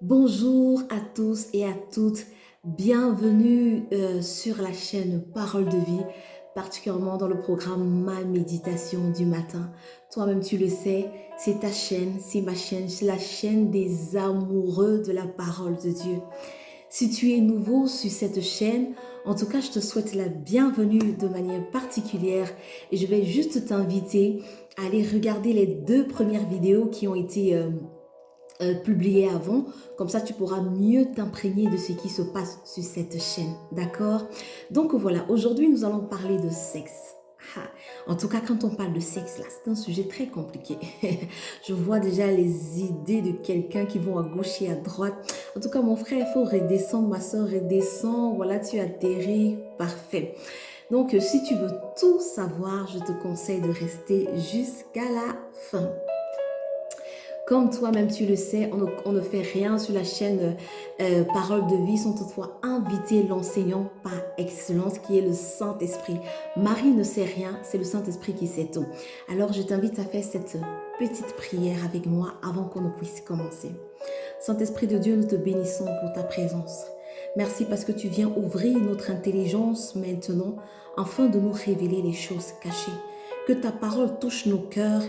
Bonjour à tous et à toutes, bienvenue sur la chaîne Parole de vie, particulièrement dans le programme Ma méditation du matin. Toi-même tu le sais, c'est ta chaîne, c'est ma chaîne, c'est la chaîne des amoureux de la parole de Dieu. Si tu es nouveau sur cette chaîne, en tout cas je te souhaite la bienvenue de manière particulière et je vais juste t'inviter à aller regarder les deux premières vidéos qui ont été publié avant, comme ça tu pourras mieux t'imprégner de ce qui se passe sur cette chaîne, d'accord? Donc voilà, aujourd'hui nous allons parler de sexe. Ah, en tout cas, quand on parle de sexe, là, c'est un sujet très compliqué. Je vois déjà les idées de quelqu'un qui vont à gauche et à droite. En tout cas, mon frère, il faut redescendre, ma soeur, redescends. Voilà, tu atterris. Parfait. Donc, si tu veux tout savoir, je te conseille de rester jusqu'à la fin. Comme toi-même tu le sais, on ne fait rien sur la chaîne Parole de vie sans toutefois inviter l'enseignant par excellence qui est le Saint-Esprit. Marie ne sait rien, c'est le Saint-Esprit qui sait tout. Alors je t'invite à faire cette petite prière avec moi avant qu'on ne puisse commencer. Saint-Esprit de Dieu, nous te bénissons pour ta présence. Merci parce que tu viens ouvrir notre intelligence maintenant afin de nous révéler les choses cachées. Que ta parole touche nos cœurs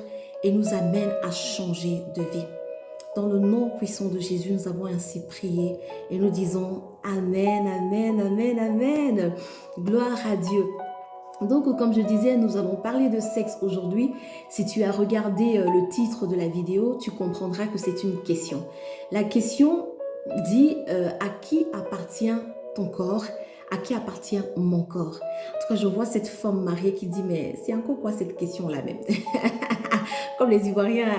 et nous amène à changer de vie. Dans le nom puissant de Jésus, nous avons ainsi prié et nous disons Amen, Amen, Amen, Amen. Gloire à Dieu. Donc, comme je disais, nous allons parler de sexe aujourd'hui. Si tu as regardé le titre de la vidéo, tu comprendras que c'est une question. La question dit à qui appartient ton corps? À qui appartient mon corps? En tout cas, je vois cette femme mariée qui dit, mais c'est encore quoi cette question-là même? Comme les Ivoiriens,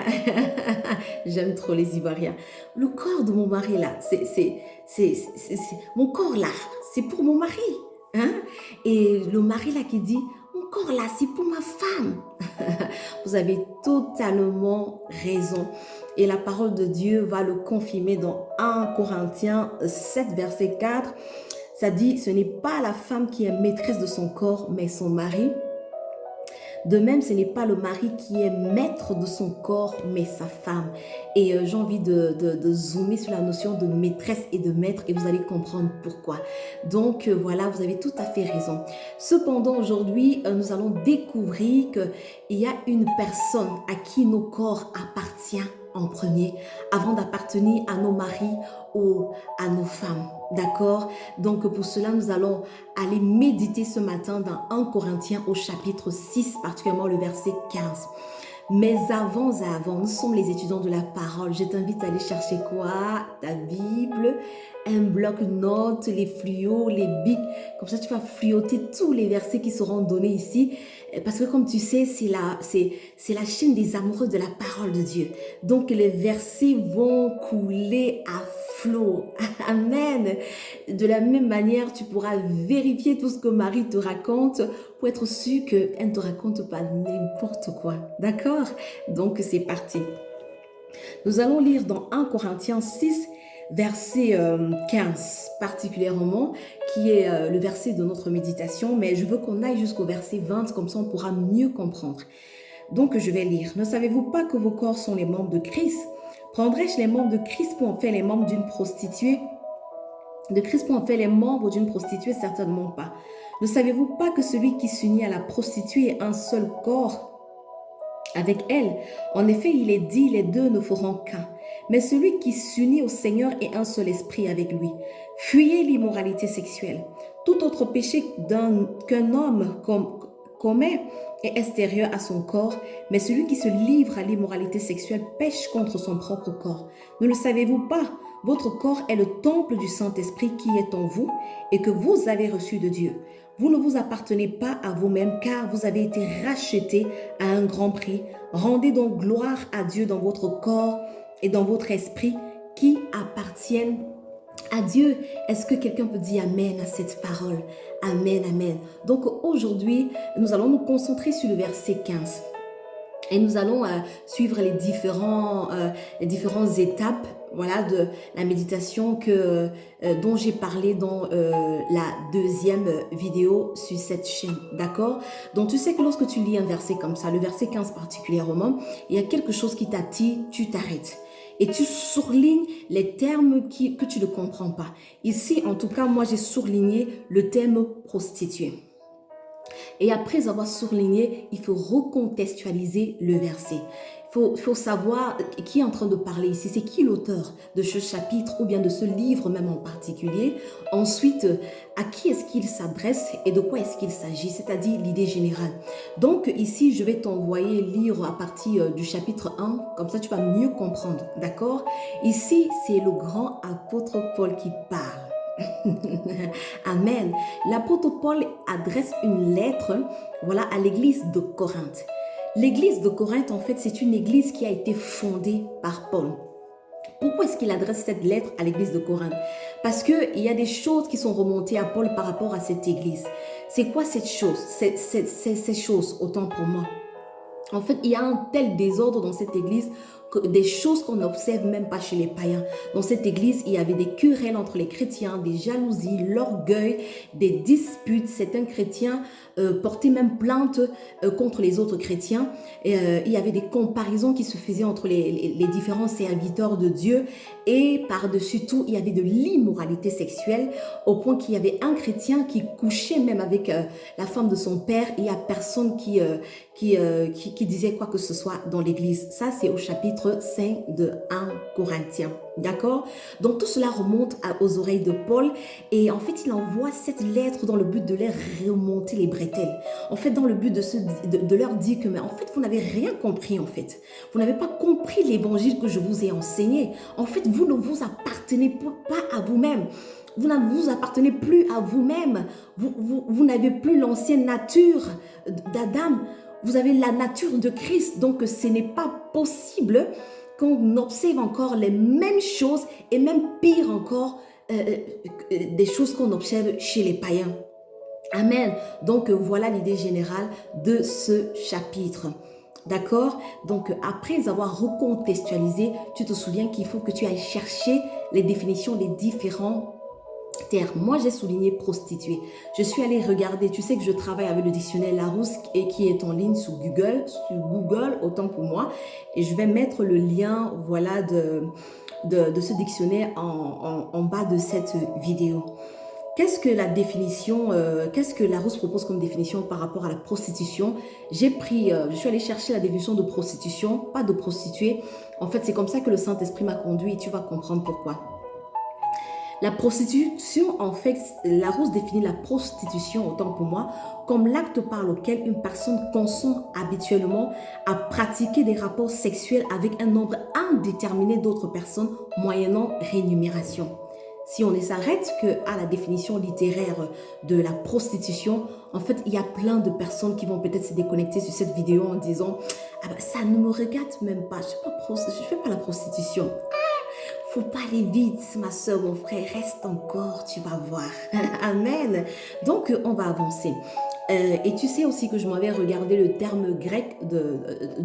j'aime trop les Ivoiriens. Le corps de mon mari là, mon corps là, c'est pour mon mari. Hein? Et le mari là qui dit, mon corps là, c'est pour ma femme. Vous avez totalement raison. Et la parole de Dieu va le confirmer dans 1 Corinthiens 7, verset 4. Ça dit, ce n'est pas la femme qui est maîtresse de son corps, mais son mari. De même, ce n'est pas le mari qui est maître de son corps, mais sa femme. Et j'ai envie de zoomer sur la notion de maîtresse et de maître et vous allez comprendre pourquoi. Donc voilà, vous avez tout à fait raison. Cependant, aujourd'hui, nous allons découvrir qu'il y a une personne à qui nos corps appartiennent en premier, avant d'appartenir à nos maris ou à nos femmes. D'accord? Donc pour cela, nous allons aller méditer ce matin dans 1 Corinthiens au chapitre 6, particulièrement le verset 15. Mais avant, nous sommes les étudiants de la parole. Je t'invite à aller chercher quoi? Ta Bible, un bloc-notes, les fluos, les bics. Comme ça, tu vas fluoter tous les versets qui seront donnés ici. Parce que comme tu sais, c'est la chaîne des amoureux de la parole de Dieu. Donc, les versets vont couler à flot. Amen. De la même manière, tu pourras vérifier tout ce que Marie te raconte pour être sûr qu'elle ne te raconte pas n'importe quoi. D'accord? Donc, c'est parti. Nous allons lire dans 1 Corinthiens 6, verset 15 particulièrement, qui est le verset de notre méditation, mais je veux qu'on aille jusqu'au verset 20, comme ça on pourra mieux comprendre. Donc, je vais lire. Ne savez-vous pas que vos corps sont les membres de Christ? Prendrais-je les membres de Christ pour en faire les membres d'une prostituée? De Christ pour en faire les membres d'une prostituée? Certainement pas. Ne savez-vous pas que celui qui s'unit à la prostituée est un seul corps avec elle? En effet, il est dit, les deux ne feront qu'un. Mais celui qui s'unit au Seigneur est un seul esprit avec lui. Fuyez l'immoralité sexuelle. Tout autre péché qu'un homme commet est extérieur à son corps, mais celui qui se livre à l'immoralité sexuelle pêche contre son propre corps. Ne le savez-vous pas? Votre corps est le temple du Saint-Esprit qui est en vous et que vous avez reçu de Dieu. Vous ne vous appartenez pas à vous-même car vous avez été rachetés à un grand prix. Rendez donc gloire à Dieu dans votre corps et dans votre esprit qui appartiennent à Dieu. Est-ce que quelqu'un peut dire Amen à cette parole? Amen, Amen. Donc aujourd'hui, nous allons nous concentrer sur le verset 15. Et nous allons suivre les différentes étapes, voilà, de la méditation dont j'ai parlé dans la deuxième vidéo sur cette chaîne, d'accord? Donc tu sais que lorsque tu lis un verset comme ça, le verset 15 particulièrement, il y a quelque chose qui t'attire, tu t'arrêtes. et tu soulignes les termes que tu ne comprends pas. Ici, en tout cas, moi, j'ai souligné le terme prostituée. Et après avoir souligné, il faut recontextualiser le verset. Il faut savoir qui est en train de parler ici. C'est qui l'auteur de ce chapitre ou bien de ce livre même en particulier. Ensuite, à qui est-ce qu'il s'adresse et de quoi est-ce qu'il s'agit, c'est-à-dire l'idée générale. Donc ici, je vais t'envoyer lire à partir du chapitre 1. Comme ça, tu vas mieux comprendre. D'accord? Ici, c'est le grand apôtre Paul qui parle. Amen. L'apôtre Paul adresse une lettre, voilà, à l'église de Corinthe. L'église de Corinthe, en fait, c'est une église qui a été fondée par Paul. Pourquoi est-ce qu'il adresse cette lettre à l'église de Corinthe? Parce qu'il y a des choses qui sont remontées à Paul par rapport à cette église. C'est quoi cette chose? Ces choses, autant pour moi. En fait, il y a un tel désordre dans cette église, des choses qu'on n'observe même pas chez les païens. Dans cette église, il y avait des querelles entre les chrétiens, des jalousies, l'orgueil, des disputes. Certains chrétiens portaient même plainte contre les autres chrétiens. Il y avait des comparaisons qui se faisaient entre les différents serviteurs de Dieu. Et par-dessus tout, il y avait de l'immoralité sexuelle, au point qu'il y avait un chrétien qui couchait même avec la femme de son père. Il n'y a personne qui disait quoi que ce soit dans l'église. Ça, c'est au chapitre 5 de 1 Corinthiens. D'accord? Donc, tout cela remonte aux oreilles de Paul. Et en fait, il envoie cette lettre dans le but de leur remonter les bretelles. En fait, dans le but de leur dire que, mais en fait, vous n'avez rien compris, en fait. Vous n'avez pas compris l'évangile que je vous ai enseigné. En fait, vous ne vous appartenez pas à vous-même. Vous ne vous appartenez plus à vous-même. Vous n'avez plus l'ancienne nature d'Adam. Vous avez la nature de Christ. Donc, ce n'est pas possible qu'on observe encore les mêmes choses et même pire encore, des choses qu'on observe chez les païens. Amen. Donc, voilà l'idée générale de ce chapitre. D'accord? Donc, après avoir recontextualisé, tu te souviens qu'il faut que tu ailles chercher les définitions des différents termes. Moi, j'ai souligné prostituée. Je suis allée regarder, tu sais que je travaille avec le dictionnaire Larousse et qui est en ligne sur Google, autant pour moi. Et je vais mettre le lien, voilà, de ce dictionnaire en bas de cette vidéo. Qu'est-ce que la définition, qu'est-ce que Larousse propose comme définition par rapport à la prostitution? Je suis allée chercher la définition de prostitution, pas de prostituée. En fait, c'est comme ça que le Saint-Esprit m'a conduit et tu vas comprendre pourquoi. La prostitution, en fait, Larousse définit la prostitution, autant pour moi, comme l'acte par lequel une personne consent habituellement à pratiquer des rapports sexuels avec un nombre indéterminé d'autres personnes moyennant rémunération. Si on ne s'arrête qu'à la définition littéraire de la prostitution, en fait, il y a plein de personnes qui vont peut-être se déconnecter sur cette vidéo en disant « Ah ben, ça ne me regarde même pas, je ne fais pas la prostitution. » Faut pas aller vite, ma soeur, mon frère, reste encore, tu vas voir. Amen. Donc, on va avancer. Et tu sais aussi que je m'avais regardé le terme grec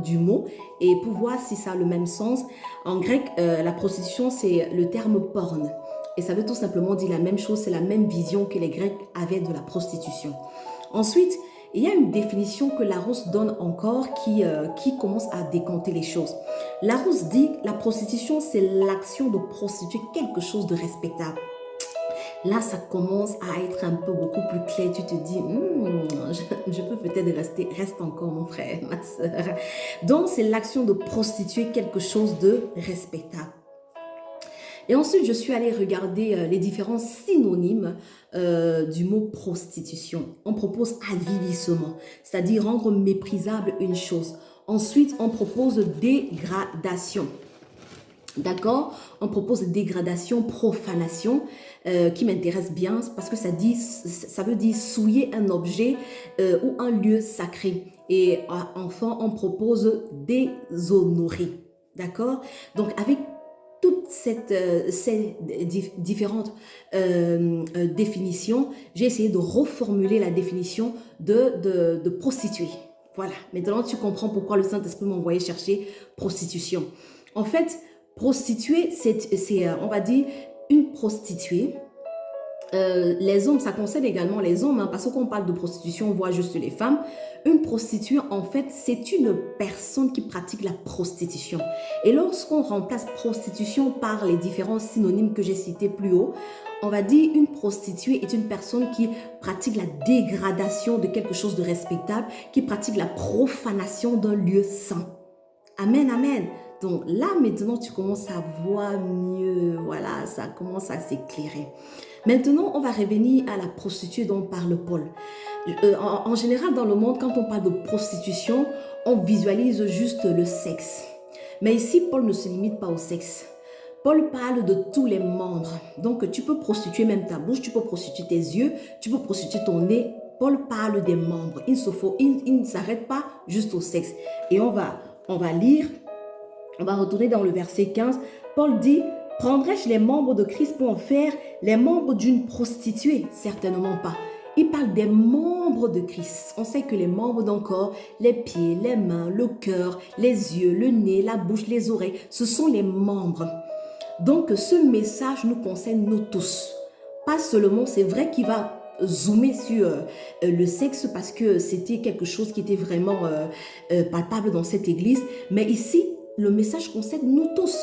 du mot et pour voir si ça a le même sens. En grec, la prostitution, c'est le terme porn. Et ça veut tout simplement dire la même chose, c'est la même vision que les Grecs avaient de la prostitution. Ensuite, il y a une définition que Larousse donne encore qui commence à décanter les choses. Larousse dit la prostitution, c'est l'action de prostituer quelque chose de respectable. Là, ça commence à être un peu beaucoup plus clair. Tu te dis, je peux peut-être reste encore mon frère, ma soeur. Donc, c'est l'action de prostituer quelque chose de respectable. Et ensuite, je suis allée regarder les différents synonymes du mot prostitution. On propose avilissement, c'est-à-dire rendre méprisable une chose. Ensuite, on propose dégradation. D'accord? On propose dégradation, profanation, qui m'intéresse bien parce que ça veut dire souiller un objet ou un lieu sacré. Et enfin, on propose déshonorer. D'accord? Donc, avec toutes ces différentes définitions, j'ai essayé de reformuler la définition de prostituée. Voilà, maintenant tu comprends pourquoi le Saint-Esprit m'a envoyé chercher prostitution. En fait, prostituée, c'est on va dire, une prostituée les hommes, ça concerne également les hommes, hein, parce qu'on parle de prostitution, on voit juste les femmes. Une prostituée, en fait, c'est une personne qui pratique la prostitution. Et lorsqu'on remplace prostitution par les différents synonymes que j'ai cités plus haut, on va dire une prostituée est une personne qui pratique la dégradation de quelque chose de respectable, qui pratique la profanation d'un lieu saint. Amen, amen. Donc là, maintenant, tu commences à voir mieux. Voilà, ça commence à s'éclairer. Maintenant, on va revenir à la prostituée dont parle Paul. En général, dans le monde, quand on parle de prostitution, on visualise juste le sexe. Mais ici, Paul ne se limite pas au sexe. Paul parle de tous les membres. Donc, tu peux prostituer même ta bouche, tu peux prostituer tes yeux, tu peux prostituer ton nez. Paul parle des membres. Il ne s'arrête pas juste au sexe. Et on va lire, on va retourner dans le verset 15. Paul dit, « Prendrai-je les membres de Christ pour en faire les membres d'une prostituée? Certainement pas. » Il parle des membres de Christ. On sait que les membres d'un corps, les pieds, les mains, le cœur, les yeux, le nez, la bouche, les oreilles, ce sont les membres. Donc ce message nous concerne nous tous. Pas seulement, c'est vrai qu'il va zoomer sur le sexe parce que c'était quelque chose qui était vraiment palpable dans cette église. Mais ici, le message concerne nous tous.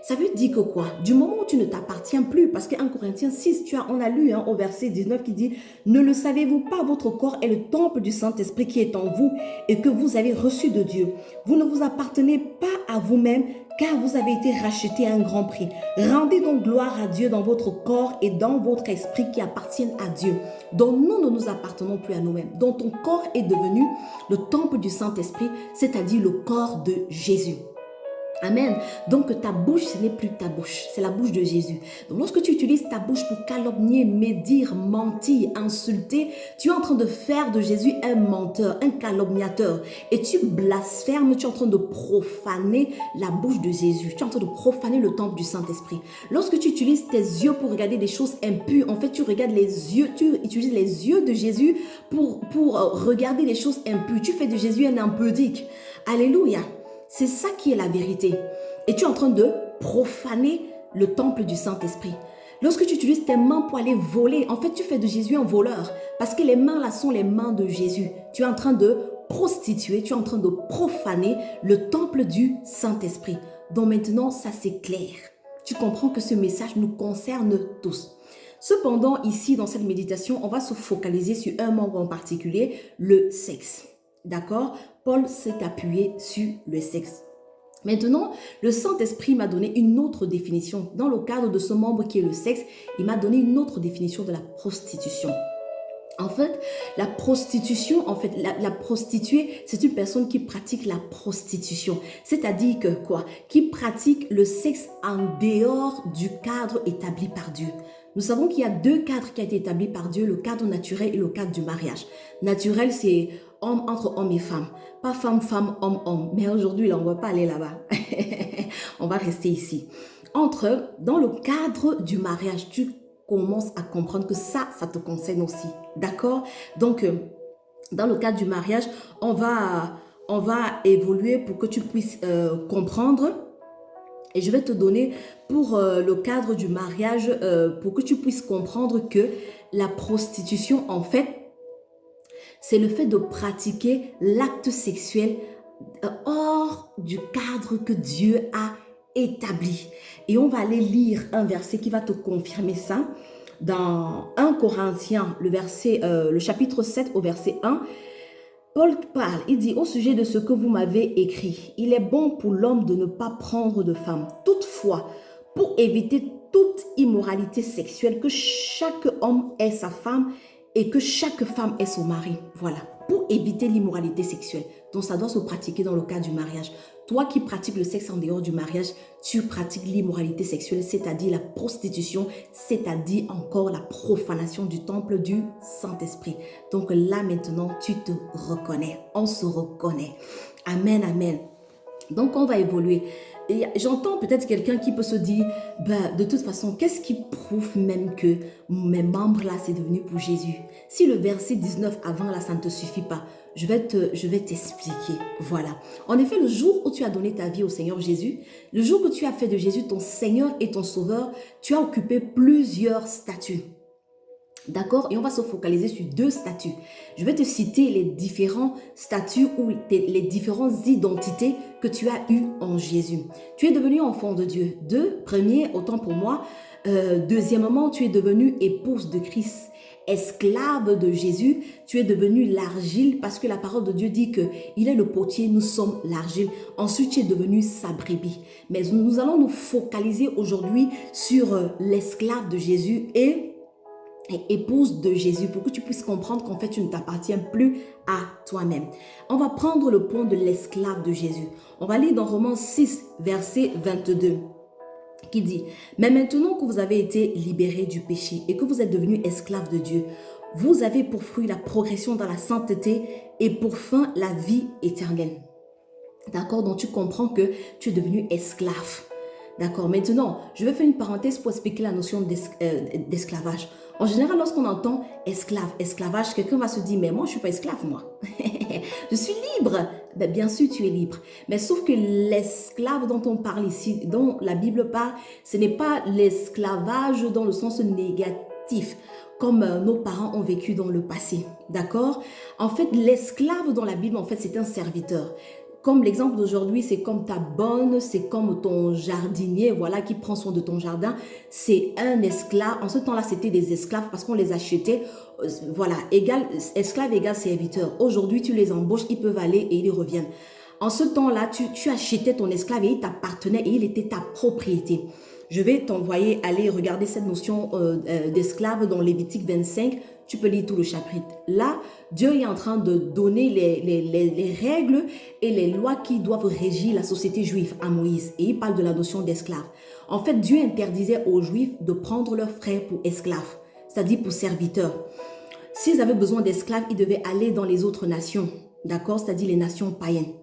Ça veut dire que quoi? Du moment où tu ne t'appartiens plus, parce qu'en Corinthiens 6, on a lu au verset 19 qui dit « Ne le savez-vous pas, votre corps est le temple du Saint-Esprit qui est en vous et que vous avez reçu de Dieu. Vous ne vous appartenez pas à vous-même, car vous avez été rachetés à un grand prix. Rendez donc gloire à Dieu dans votre corps et dans votre esprit qui appartiennent à Dieu, dont nous ne nous appartenons plus à nous-mêmes, dont ton corps est devenu le temple du Saint-Esprit, c'est-à-dire le corps de Jésus. » Amen. Donc ta bouche, ce n'est plus ta bouche, c'est la bouche de Jésus. Donc lorsque tu utilises ta bouche pour calomnier, médire, mentir, insulter, tu es en train de faire de Jésus un menteur, un calomniateur. Et tu blasphèmes, tu es en train de profaner la bouche de Jésus. Tu es en train de profaner le temple du Saint-Esprit. Lorsque tu utilises tes yeux pour regarder des choses impures, en fait tu regardes les yeux, tu utilises les yeux de Jésus pour regarder les choses impures. Tu fais de Jésus un impudique. Alléluia. C'est ça qui est la vérité. Et tu es en train de profaner le temple du Saint-Esprit. Lorsque tu utilises tes mains pour aller voler, en fait, tu fais de Jésus un voleur. Parce que les mains là sont les mains de Jésus. Tu es en train de prostituer, tu es en train de profaner le temple du Saint-Esprit. Donc maintenant, ça c'est clair. Tu comprends que ce message nous concerne tous. Cependant, ici, dans cette méditation, on va se focaliser sur un membre en particulier, le sexe. D'accord? Paul s'est appuyé sur le sexe. Maintenant, le Saint-Esprit m'a donné une autre définition. Dans le cadre de ce membre qui est le sexe, il m'a donné une autre définition de la prostitution. En fait, la prostitution, la prostituée, c'est une personne qui pratique la prostitution. C'est-à-dire que quoi? Qui pratique le sexe en dehors du cadre établi par Dieu. Nous savons qu'il y a deux cadres qui ont été établis par Dieu, le cadre naturel et le cadre du mariage. Naturel, c'est homme entre homme et femme. Pas femme, femme, homme, homme. Mais aujourd'hui, là, on ne va pas aller là-bas. On va rester ici. Dans le cadre du mariage, tu commences à comprendre que ça te concerne aussi. D'accord? Donc, dans le cadre du mariage, on va évoluer pour que tu puisses comprendre. Et je vais te donner pour le cadre du mariage, pour que tu puisses comprendre que la prostitution, en fait, c'est le fait de pratiquer l'acte sexuel hors du cadre que Dieu a établi. Et on va aller lire un verset qui va te confirmer ça. Dans 1 Corinthiens, le chapitre 7 au verset 1, Paul parle, il dit au sujet de ce que vous m'avez écrit, il est bon pour l'homme de ne pas prendre de femme. Toutefois, pour éviter toute immoralité sexuelle, que chaque homme ait sa femme et que chaque femme ait son mari. Voilà, pour éviter l'immoralité sexuelle. Donc ça doit se pratiquer dans le cas du mariage. Toi qui pratiques le sexe en dehors du mariage, tu pratiques l'immoralité sexuelle, c'est-à-dire la prostitution, c'est-à-dire encore la profanation du temple du Saint-Esprit. Donc là maintenant, tu te reconnais, on se reconnaît. Amen, amen. Donc on va évoluer. Et j'entends peut-être quelqu'un qui peut se dire, de toute façon, qu'est-ce qui prouve même que mes membres là, c'est devenu pour Jésus? Si le verset 19 avant là, ça ne te suffit pas, je vais t'expliquer. Voilà. En effet, le jour où tu as donné ta vie au Seigneur Jésus, le jour que tu as fait de Jésus ton Seigneur et ton Sauveur, tu as occupé plusieurs statuts. D'accord? Et on va se focaliser sur deux statuts. Je vais te citer les différents statuts ou les différentes identités que tu as eues en Jésus. Tu es devenu enfant de Dieu. Premier, autant pour moi. Deuxièmement, tu es devenu épouse de Christ. Esclave de Jésus, tu es devenu l'argile parce que la parole de Dieu dit que il est le potier, nous sommes l'argile. Ensuite, tu es devenu sa brebis. Mais nous allons nous focaliser aujourd'hui sur l'esclave de Jésus et épouse de Jésus pour que tu puisses comprendre qu'en fait tu ne t'appartiens plus à toi-même. On va prendre le point de l'esclave de Jésus. On va lire dans Romains 6 verset 22 qui dit: mais maintenant que vous avez été libérés du péché et que vous êtes devenus esclaves de Dieu, vous avez pour fruit la progression dans la sainteté et pour fin la vie éternelle. D'accord? Donc tu comprends que tu es devenu esclave. D'accord? Maintenant, je vais faire une parenthèse pour expliquer la notion d'esclavage. En général, lorsqu'on entend esclavage, quelqu'un va se dire, mais moi, je ne suis pas esclave, moi. Je suis libre. Ben, bien sûr, tu es libre. Mais sauf que l'esclave dont on parle ici, dont la Bible parle, ce n'est pas l'esclavage dans le sens négatif, comme nos parents ont vécu dans le passé. D'accord? En fait, l'esclave dans la Bible, en fait, c'est un serviteur. Comme l'exemple d'aujourd'hui, c'est comme ta bonne, c'est comme ton jardinier, voilà, qui prend soin de ton jardin. C'est un esclave. En ce temps-là, c'était des esclaves parce qu'on les achetait. Voilà, esclave égale serviteur. Aujourd'hui, tu les embauches, ils peuvent aller et ils reviennent. En ce temps-là, tu achetais ton esclave et il t'appartenait et il était ta propriété. Je vais t'envoyer aller regarder cette notion d'esclave dans Lévitique 25. Tu peux lire tout le chapitre. Là, Dieu est en train de donner les règles et les lois qui doivent régir la société juive à Moïse. Et il parle de la notion d'esclave. En fait, Dieu interdisait aux Juifs de prendre leurs frères pour esclaves, c'est-à-dire pour serviteurs. S'ils avaient besoin d'esclaves, ils devaient aller dans les autres nations, d'accord, c'est-à-dire les nations païennes.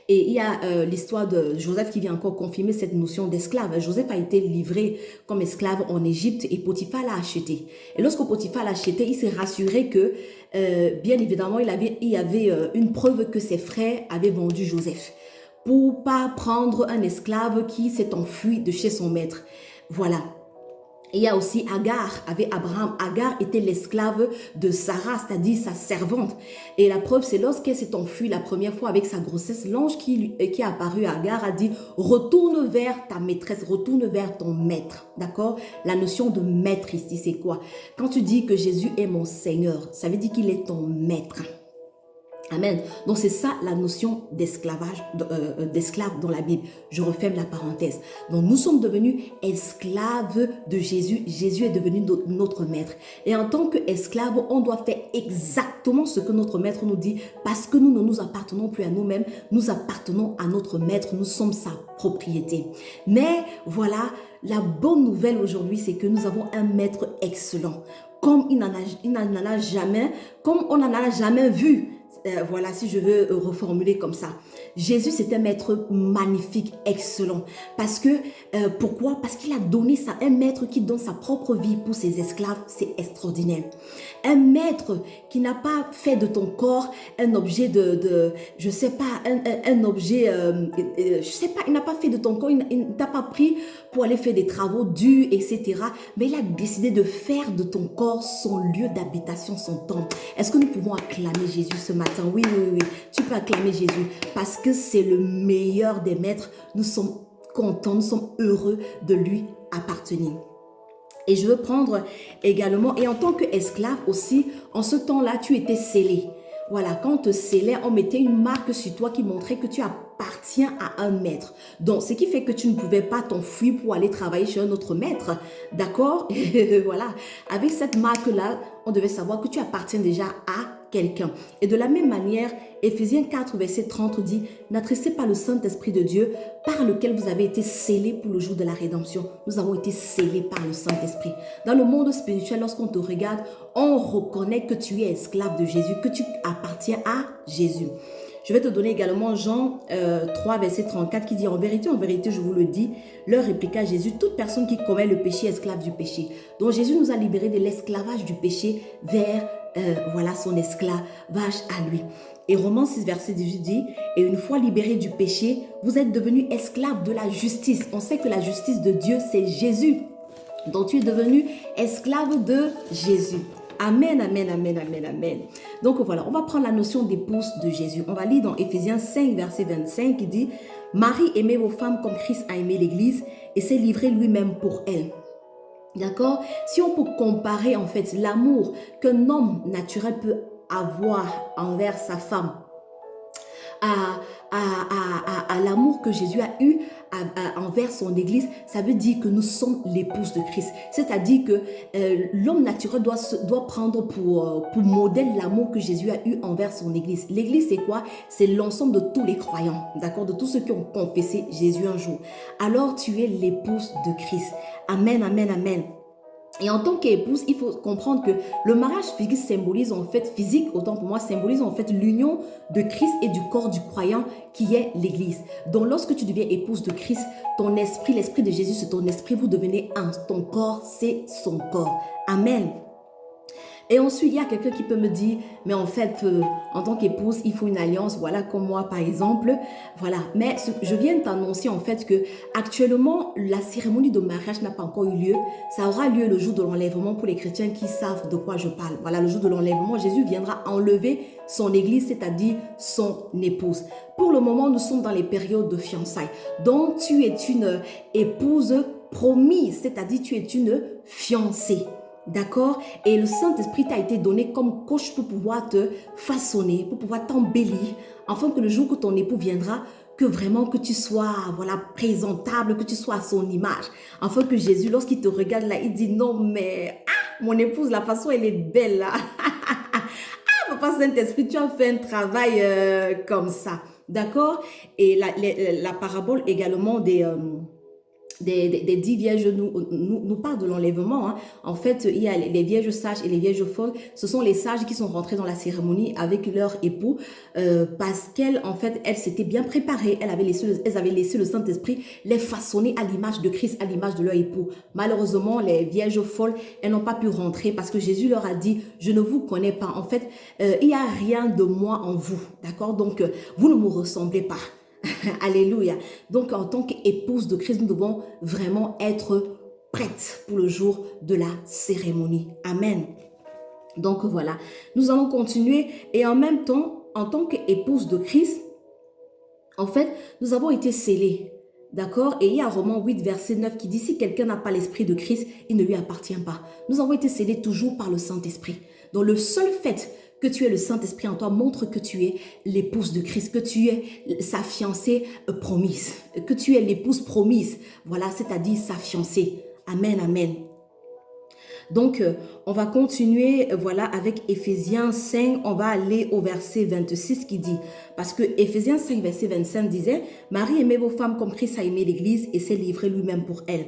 Et il y a l'histoire de Joseph qui vient encore confirmer cette notion d'esclave. Joseph a été livré comme esclave en Égypte et Potiphar l'a acheté. Et lorsque Potiphar l'a acheté, il s'est rassuré que, bien évidemment, il y avait une preuve que ses frères avaient vendu Joseph pour pas prendre un esclave qui s'est enfui de chez son maître. Voilà. Et il y a aussi Agar, avec Abraham. Agar était l'esclave de Sarah, c'est-à-dire sa servante. Et la preuve, c'est lorsqu'elle s'est enfuie la première fois avec sa grossesse, l'ange qui est apparu à Agar a dit « Retourne vers ta maîtresse, retourne vers ton maître. » D'accord? La notion de maître ici, c'est quoi? Quand tu dis que Jésus est mon Seigneur, ça veut dire qu'il est ton maître. Amen. Donc c'est ça la notion d'esclavage, d'esclave dans la Bible. Je referme la parenthèse. Donc nous sommes devenus esclaves de Jésus. Jésus est devenu notre maître. Et en tant qu'esclave, on doit faire exactement ce que notre maître nous dit parce que nous ne nous appartenons plus à nous-mêmes. Nous appartenons à notre maître. Nous sommes sa propriété. Mais voilà, la bonne nouvelle aujourd'hui, c'est que nous avons un maître excellent. Comme il n'en a jamais, comme on n'en a jamais vu. Voilà, si je veux reformuler comme ça. Jésus, c'est un maître magnifique, excellent. Parce que, pourquoi? Parce qu'il a donné ça. Un maître qui donne sa propre vie pour ses esclaves, c'est extraordinaire. Un maître qui n'a pas fait de ton corps un objet je sais pas, un objet, je sais pas, il n'a pas fait de ton corps, il ne t'a pas pris pour aller faire des travaux durs, etc. Mais il a décidé de faire de ton corps son lieu d'habitation, son temple. Est-ce que nous pouvons acclamer Jésus ce matin? Oui, tu peux acclamer Jésus parce que c'est le meilleur des maîtres. Nous sommes contents, nous sommes heureux de lui appartenir. Et je veux prendre également, et en tant qu'esclave aussi, en ce temps-là, tu étais scellé. Voilà, quand on te scellait, on mettait une marque sur toi qui montrait que tu appartiens à un maître. Donc, ce qui fait que tu ne pouvais pas t'enfuir pour aller travailler chez un autre maître. D'accord? Voilà. Avec cette marque-là, on devait savoir que tu appartiens déjà à quelqu'un. Et de la même manière, Éphésiens 4, verset 30 dit « N'attristez pas le Saint-Esprit de Dieu par lequel vous avez été scellés pour le jour de la rédemption. » Nous avons été scellés par le Saint-Esprit. Dans le monde spirituel, lorsqu'on te regarde, on reconnaît que tu es esclave de Jésus, que tu appartiens à Jésus. Je vais te donner également Jean 3, verset 34 qui dit « En vérité, je vous le dis, leur répliqua Jésus, toute personne qui commet le péché est esclave du péché. » Donc Jésus nous a libérés de l'esclavage du péché vers voilà son esclavage à lui. Et Romains 6, verset 18 dit « Et une fois libérés du péché, vous êtes devenus esclaves de la justice. » On sait que la justice de Dieu, c'est Jésus. Donc, tu es devenu esclave de Jésus. Amen, amen, amen, amen, amen. Donc, voilà, on va prendre la notion d'épouse de Jésus. On va lire dans Éphésiens 5, verset 25, qui dit « Marie, aimez vos femmes comme Christ a aimé l'Église et s'est livré lui-même pour elle. » D'accord? Si on peut comparer, en fait, l'amour qu'un homme naturel peut avoir envers sa femme à l'amour que Jésus a eu envers son Église, ça veut dire que nous sommes l'épouse de Christ. C'est-à-dire que l'homme naturel doit prendre pour modèle l'amour que Jésus a eu envers son Église. L'Église, c'est quoi? C'est l'ensemble de tous les croyants, d'accord? De tous ceux qui ont confessé Jésus un jour. Alors, tu es l'épouse de Christ. Amen, amen, amen. Et en tant qu'épouse, il faut comprendre que le mariage physique symbolise en fait, autant pour moi, symbolise en fait l'union de Christ et du corps du croyant qui est l'Église. Donc lorsque tu deviens épouse de Christ, ton esprit, l'esprit de Jésus, c'est ton esprit, vous devenez un. Ton corps, c'est son corps. Amen. Et ensuite, il y a quelqu'un qui peut me dire, mais en fait, en tant qu'épouse, il faut une alliance, voilà, comme moi, par exemple. Voilà. Mais je viens t'annoncer, en fait, que actuellement, la cérémonie de mariage n'a pas encore eu lieu. Ça aura lieu le jour de l'enlèvement pour les chrétiens qui savent de quoi je parle. Voilà, le jour de l'enlèvement, Jésus viendra enlever son église, c'est-à-dire son épouse. Pour le moment, nous sommes dans les périodes de fiançailles. Donc, tu es une épouse promise, c'est-à-dire tu es une fiancée. D'accord? Et le Saint-Esprit t'a été donné comme coach pour pouvoir te façonner, pour pouvoir t'embellir, afin que le jour que ton époux viendra, que vraiment que tu sois voilà, présentable, que tu sois à son image. Afin que Jésus, lorsqu'il te regarde là, il dit non mais, mon épouse, la façon elle est belle là. Papa Saint-Esprit, tu as fait un travail comme ça. D'accord? Et la parabole également des 10 vierges nous parle de l'enlèvement. Hein. En fait, il y a les vierges sages et les vierges folles. Ce sont les sages qui sont rentrés dans la cérémonie avec leur époux parce qu'elles, en fait, elles s'étaient bien préparées. Elles avaient laissé le Saint-Esprit les façonner à l'image de Christ, à l'image de leur époux. Malheureusement, les vierges folles, elles n'ont pas pu rentrer parce que Jésus leur a dit, je ne vous connais pas. En fait, il n'y a rien de moi en vous. D'accord? Donc, vous ne me ressemblez pas. Alléluia. Donc, en tant qu'épouse de Christ, nous devons vraiment être prêtes pour le jour de la cérémonie. Amen. Donc, voilà. Nous allons continuer et en même temps, en tant qu'épouse de Christ, en fait, nous avons été scellés. D'accord? Et il y a Romains 8, verset 9 qui dit, si quelqu'un n'a pas l'esprit de Christ, il ne lui appartient pas. Nous avons été scellés toujours par le Saint-Esprit. Donc, le seul fait que tu es le Saint-Esprit en toi montre que tu es l'épouse de Christ, que tu es sa fiancée promise, que tu es l'épouse promise. Voilà, c'est-à-dire sa fiancée. Amen, amen. Donc, on va continuer, voilà, avec Éphésiens 5, on va aller au verset 26 qui dit, parce que Éphésiens 5, verset 25 disait, « Marie, aimez vos femmes comme Christ a aimé l'Église et s'est livré lui-même pour elle. »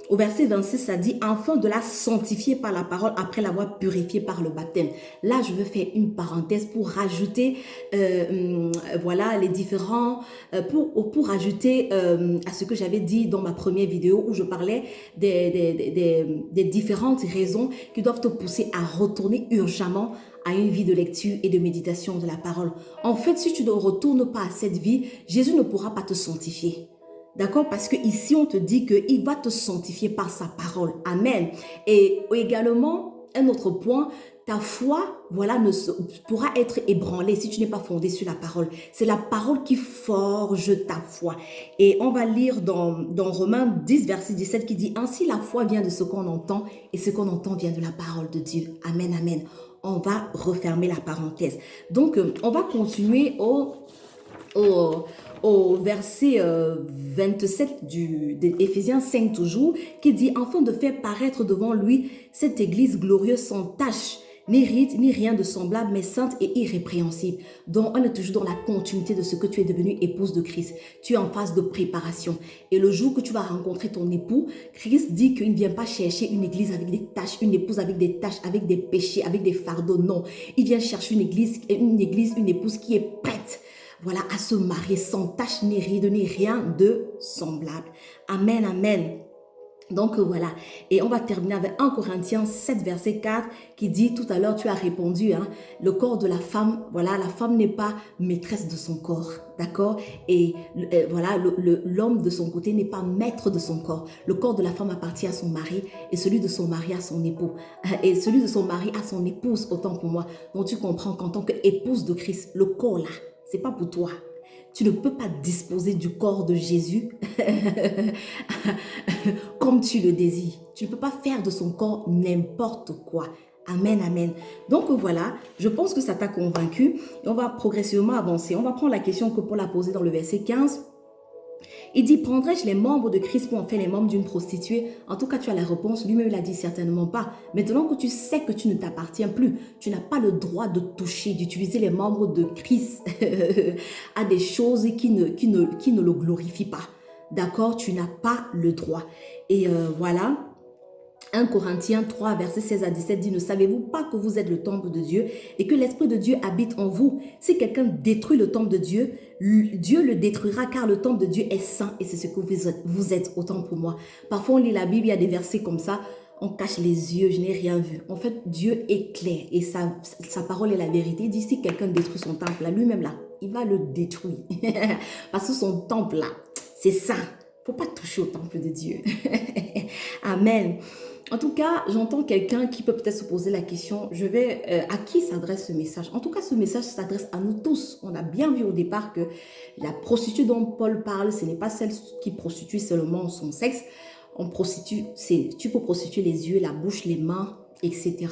Au verset 26, ça dit, afin de la sanctifier par la parole après l'avoir purifiée par le baptême. Là, je veux faire une parenthèse pour rajouter, voilà, les différents, pour rajouter à ce que j'avais dit dans ma première vidéo où je parlais des différentes raisons qui doivent te pousser à retourner urgemment à une vie de lecture et de méditation de la parole. En fait, si tu ne retournes pas à cette vie, Jésus ne pourra pas te sanctifier. D'accord? Parce que ici on te dit qu'il va te sanctifier par sa parole. Amen. Et également, un autre point, ta foi, voilà, pourra être ébranlée si tu n'es pas fondé sur la parole. C'est la parole qui forge ta foi. Et on va lire dans Romains 10, verset 17 qui dit, ainsi la foi vient de ce qu'on entend et ce qu'on entend vient de la parole de Dieu. Amen, amen. On va refermer la parenthèse. Donc, on va continuer au verset 27 d'Éphésiens 5 toujours, qui dit, afin de faire paraître devant lui cette église glorieuse sans tache, ni rite, ni rien de semblable, mais sainte et irrépréhensible. Donc, on est toujours dans la continuité de ce que tu es devenu épouse de Christ. Tu es en phase de préparation. Et le jour que tu vas rencontrer ton époux, Christ dit qu'il ne vient pas chercher une église avec des taches, une épouse avec des taches, avec des péchés, avec des fardeaux. Non, il vient chercher une épouse qui est prête, voilà, à se marier sans tache ni ride, ni rien de semblable. Amen, amen. Donc voilà, et on va terminer avec 1 Corinthiens 7, verset 4 qui dit, tout à l'heure tu as répondu, hein, le corps de la femme, voilà, la femme n'est pas maîtresse de son corps, d'accord? Et voilà, l'homme de son côté n'est pas maître de son corps. Le corps de la femme appartient à son mari et celui de son mari à son époux. Et celui de son mari à son épouse, autant pour moi. Donc tu comprends qu'en tant qu'épouse de Christ, le corps là, c'est pas pour toi. Tu ne peux pas disposer du corps de Jésus comme tu le désires. Tu ne peux pas faire de son corps n'importe quoi. Amen, amen. Donc voilà, je pense que ça t'a convaincu. Et on va progressivement avancer. On va prendre la question que Paul a posée dans le verset 15. Il dit, prendrais-je les membres de Christ pour en faire les membres d'une prostituée? En tout cas, tu as la réponse. Lui-même l'a dit certainement pas. Maintenant que tu sais que tu ne t'appartiens plus, tu n'as pas le droit de toucher, d'utiliser les membres de Christ à des choses qui ne le glorifient pas. D'accord? Tu n'as pas le droit. Et voilà. 1 Corinthiens 3, verset 16 à 17 dit, ne savez-vous pas que vous êtes le temple de Dieu et que l'Esprit de Dieu habite en vous? Si quelqu'un détruit le temple de Dieu, Dieu le détruira car le temple de Dieu est saint et c'est ce que vous êtes, autant pour moi. Parfois on lit la Bible, il y a des versets comme ça, on cache les yeux, je n'ai rien vu. En fait, Dieu est clair et sa parole est la vérité. Il dit, si quelqu'un détruit son temple, là, lui-même là, il va le détruire. Parce que son temple là, c'est saint. Il ne faut pas toucher au temple de Dieu. Amen. En tout cas, j'entends quelqu'un qui peut peut-être se poser la question, à qui s'adresse ce message? En tout cas, ce message s'adresse à nous tous. On a bien vu au départ que la prostituée dont Paul parle, ce n'est pas celle qui prostitue seulement son sexe. Tu peux prostituer les yeux, la bouche, les mains, etc.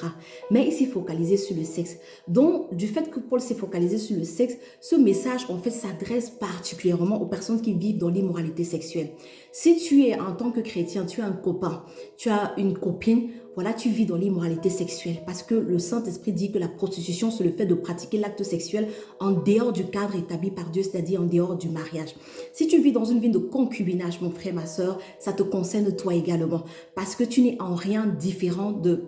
Mais il s'est focalisé sur le sexe. Donc, du fait que Paul s'est focalisé sur le sexe, ce message, en fait, s'adresse particulièrement aux personnes qui vivent dans l'immoralité sexuelle. Si tu es, en tant que chrétien, tu as un copain, tu as une copine, voilà, tu vis dans l'immoralité sexuelle parce que le Saint-Esprit dit que la prostitution, c'est le fait de pratiquer l'acte sexuel en dehors du cadre établi par Dieu, c'est-à-dire en dehors du mariage. Si tu vis dans une vie de concubinage, mon frère, ma soeur, ça te concerne toi également parce que tu n'es en rien différent de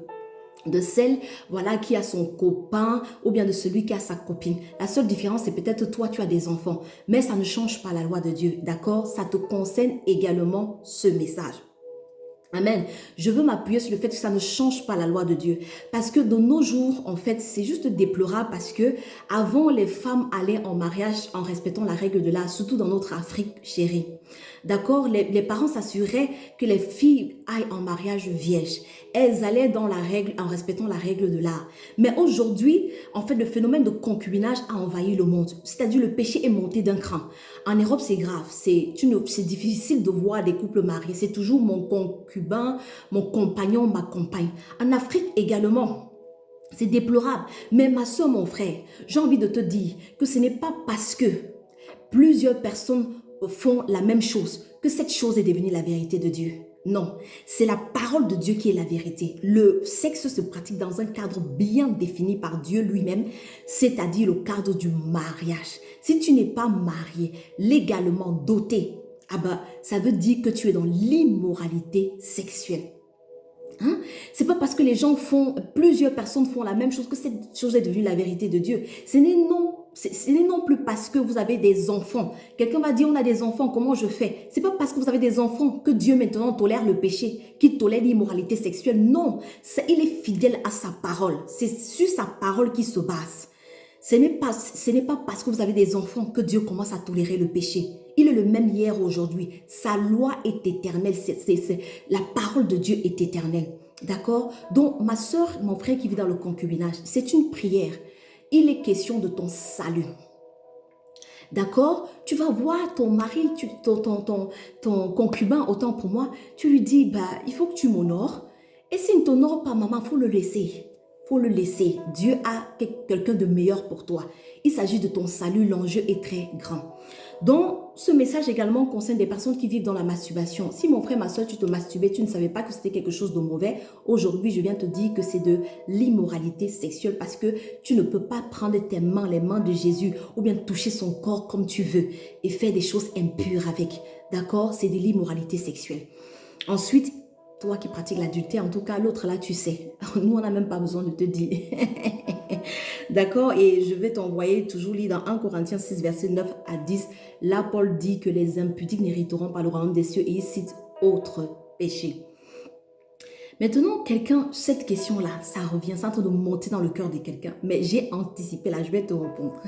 celle, voilà, qui a son copain ou bien de celui qui a sa copine. La seule différence, c'est peut-être toi, tu as des enfants, mais ça ne change pas la loi de Dieu, d'accord? Ça te concerne également ce message. Amen. Je veux m'appuyer sur le fait que ça ne change pas la loi de Dieu. Parce que de nos jours, en fait, c'est juste déplorable parce que avant, les femmes allaient en mariage en respectant la règle de l'art, surtout dans notre Afrique chérie. D'accord? Les parents s'assuraient que les filles aillent en mariage vierge. Elles allaient dans la règle, en respectant la règle de l'art. Mais aujourd'hui, en fait, le phénomène de concubinage a envahi le monde. C'est-à-dire le péché est monté d'un cran. En Europe, c'est grave. C'est difficile de voir des couples mariés. C'est toujours mon concubin, mon compagnon, ma compagne. En Afrique également. C'est déplorable. Mais ma soeur, mon frère, j'ai envie de te dire que ce n'est pas parce que plusieurs personnes font la même chose que cette chose est devenue la vérité de Dieu. Non, c'est la parole de Dieu qui est la vérité. Le sexe se pratique dans un cadre bien défini par Dieu lui-même, c'est-à-dire le cadre du mariage. Si tu n'es pas marié, légalement doté, ah ben, ça veut dire que tu es dans l'immoralité sexuelle. Hein? C'est pas parce que plusieurs personnes font la même chose que cette chose est devenue la vérité de Dieu. Ce n'est non plus parce que vous avez des enfants. Quelqu'un va dire, on a des enfants, comment je fais? C'est pas parce que vous avez des enfants que Dieu maintenant tolère le péché, qu'il tolère l'immoralité sexuelle. Non, il est fidèle à sa parole. C'est sur sa parole qu'il se base. Ce n'est pas parce que vous avez des enfants que Dieu commence à tolérer le péché. Il est le même hier, aujourd'hui. Sa loi est éternelle. La parole de Dieu est éternelle. D'accord? Donc, ma soeur, mon frère qui vit dans le concubinage, c'est une prière. Il est question de ton salut. D'accord? Tu vas voir ton mari, ton concubin, autant pour moi, tu lui dis, bah, il faut que tu m'honores. Et s'il ne t'honore pas, maman, il faut le laisser. Faut le laisser. Dieu a quelqu'un de meilleur pour toi. Il s'agit de ton salut, l'enjeu est très grand. Donc, ce message également concerne des personnes qui vivent dans la masturbation. Si mon frère, ma soeur, tu te masturbais, tu ne savais pas que c'était quelque chose de mauvais. Aujourd'hui, je viens te dire que c'est de l'immoralité sexuelle parce que tu ne peux pas prendre tes mains, les mains de Jésus, ou bien toucher son corps comme tu veux et faire des choses impures avec. D'accord? C'est de l'immoralité sexuelle. Ensuite, toi qui pratiques l'adultère, en tout cas, l'autre là, tu sais. Nous, on n'a même pas besoin de te dire. D'accord? Et je vais t'envoyer toujours lire dans 1 Corinthiens 6, verset 9 à 10. Là, Paul dit que les impudiques n'hériteront pas le royaume des cieux et il cite autres péchés. Maintenant, quelqu'un, cette question-là, ça revient, c'est en train de monter dans le cœur de quelqu'un. Mais j'ai anticipé là, je vais te répondre.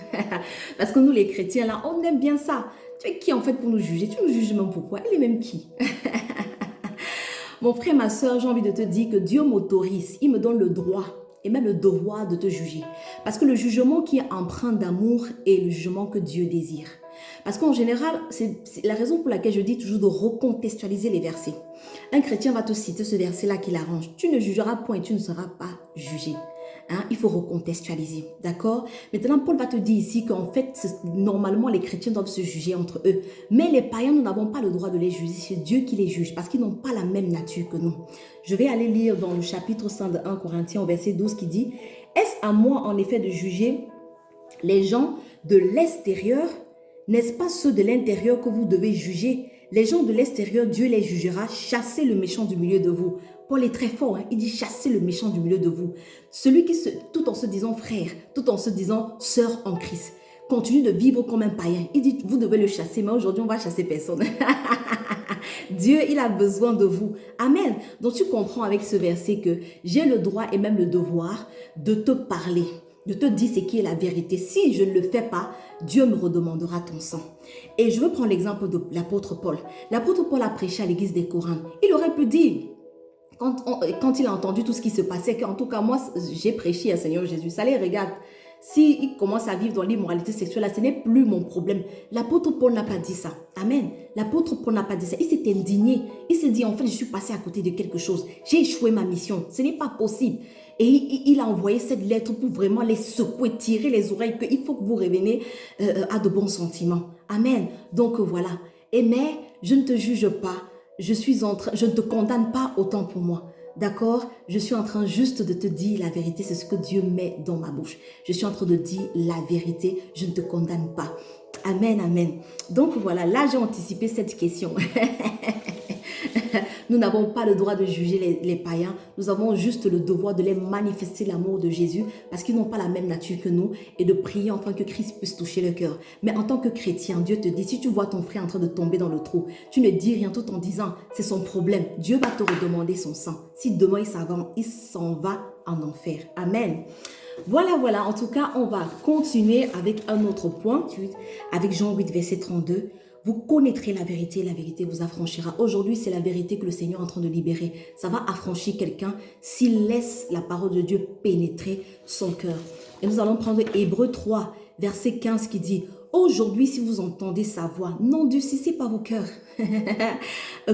Parce que nous, les chrétiens, là, on aime bien ça. Tu es qui en fait pour nous juger? Tu nous juges même pourquoi? Elle est même qui? Mon frère, ma soeur, j'ai envie de te dire que Dieu m'autorise, il me donne le droit et même le devoir de te juger. Parce que le jugement qui est empreint d'amour est le jugement que Dieu désire. Parce qu'en général, c'est la raison pour laquelle je dis toujours de recontextualiser les versets. Un chrétien va te citer ce verset-là qui l'arrange. Tu ne jugeras point et tu ne seras pas jugé. Hein, il faut recontextualiser, d'accord? Maintenant, Paul va te dire ici qu'en fait, normalement, les chrétiens doivent se juger entre eux. Mais les païens, nous n'avons pas le droit de les juger. C'est Dieu qui les juge parce qu'ils n'ont pas la même nature que nous. Je vais aller lire dans le chapitre 5 de 1 Corinthiens au verset 12 qui dit « Est-ce à moi, en effet, de juger les gens de l'extérieur? N'est-ce pas ceux de l'intérieur que vous devez juger? Les gens de l'extérieur, Dieu les jugera. Chassez le méchant du milieu de vous. » Paul est très fort, hein? Il dit chassez le méchant du milieu de vous. Celui qui, tout en se disant frère, tout en se disant sœur en Christ, continue de vivre comme un païen. Il dit vous devez le chasser, mais aujourd'hui on va chasser personne. Dieu, il a besoin de vous. Amen. Donc tu comprends avec ce verset que j'ai le droit et même le devoir de te parler, de te dire ce qui est la vérité. Si je ne le fais pas, Dieu me redemandera ton sang. Et je veux prendre l'exemple de l'apôtre Paul. L'apôtre Paul a prêché à l'église des Corinthiens. Il aurait pu dire, quand il a entendu tout ce qui se passait, qu'en tout cas, moi, j'ai prêché à Seigneur Jésus. Ça les regarde. S'il commence à vivre dans l'immoralité sexuelle, là, ce n'est plus mon problème. L'apôtre Paul n'a pas dit ça. Amen. L'apôtre Paul n'a pas dit ça. Il s'est indigné. Il s'est dit, en fait, je suis passé à côté de quelque chose. J'ai échoué ma mission. Ce n'est pas possible. Et il a envoyé cette lettre pour vraiment les secouer, tirer les oreilles, qu'il faut que vous reveniez à de bons sentiments. Amen. Donc voilà. Et mais je ne te juge pas. Je ne te condamne pas autant pour moi. D'accord? Je suis en train juste de te dire la vérité. C'est ce que Dieu met dans ma bouche. Je suis en train de dire la vérité. Je ne te condamne pas. Amen, amen. Donc voilà, là j'ai anticipé cette question. Nous n'avons pas le droit de juger les païens. Nous avons juste le devoir de les manifester l'amour de Jésus parce qu'ils n'ont pas la même nature que nous et de prier afin que Christ puisse toucher le cœur. Mais en tant que chrétien, Dieu te dit, si tu vois ton frère en train de tomber dans le trou, tu ne dis rien tout en disant, c'est son problème. Dieu va te redemander son sang. Si demain il s'en va en enfer. Amen. Voilà. En tout cas, on va continuer avec un autre point, avec Jean 8, verset 32. Vous connaîtrez la vérité vous affranchira. Aujourd'hui, c'est la vérité que le Seigneur est en train de libérer. Ça va affranchir quelqu'un s'il laisse la parole de Dieu pénétrer son cœur. Et nous allons prendre Hébreux 3, verset 15 qui dit « Aujourd'hui, si vous entendez sa voix, n'endurcissez pas vos cœurs. »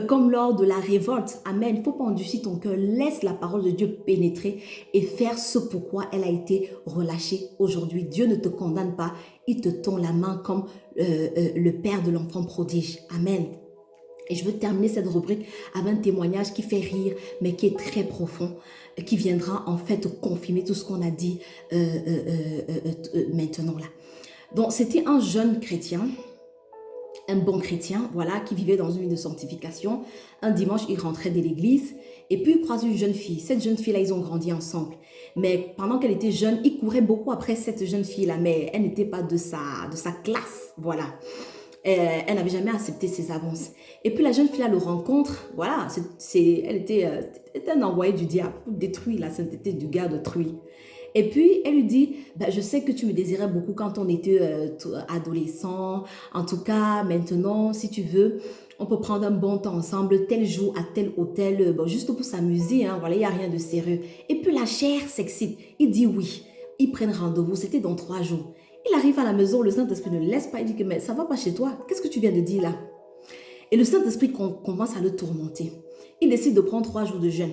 Comme lors de la révolte. Amen. Il ne faut pas endurcir ton cœur. Laisse la parole de Dieu pénétrer et faire ce pourquoi elle a été relâchée aujourd'hui. Dieu ne te condamne pas. Il te tend la main comme le père de l'enfant prodige. Amen. Et je veux terminer cette rubrique avec un témoignage qui fait rire, mais qui est très profond, qui viendra en fait confirmer tout ce qu'on a dit maintenant là. Donc, c'était un jeune chrétien, un bon chrétien, voilà, qui vivait dans une vie de sanctification. Un dimanche, il rentrait de l'église et puis il croise une jeune fille. Cette jeune fille-là, ils ont grandi ensemble. Mais pendant qu'elle était jeune, il courait beaucoup après cette jeune fille-là, mais elle n'était pas de sa classe, voilà. Elle n'avait jamais accepté ses avances. Et puis la jeune fille-là le rencontre, voilà, elle était un envoyé du diable pour détruire la sainteté du gars d'autrui. Et puis, elle lui dit, je sais que tu me désirais beaucoup quand on était adolescent. En tout cas, maintenant, si tu veux, on peut prendre un bon temps ensemble, tel jour, à tel hôtel, juste pour s'amuser. Hein, voilà, il n'y a rien de sérieux. Et puis, la chair s'excite. Il dit oui. Ils prennent rendez-vous. C'était dans 3 jours. Il arrive à la maison, le Saint-Esprit ne le laisse pas. Il dit que mais ça ne va pas chez toi. Qu'est-ce que tu viens de dire là? Et le Saint-Esprit commence à le tourmenter. Il décide de prendre 3 jours de jeûne.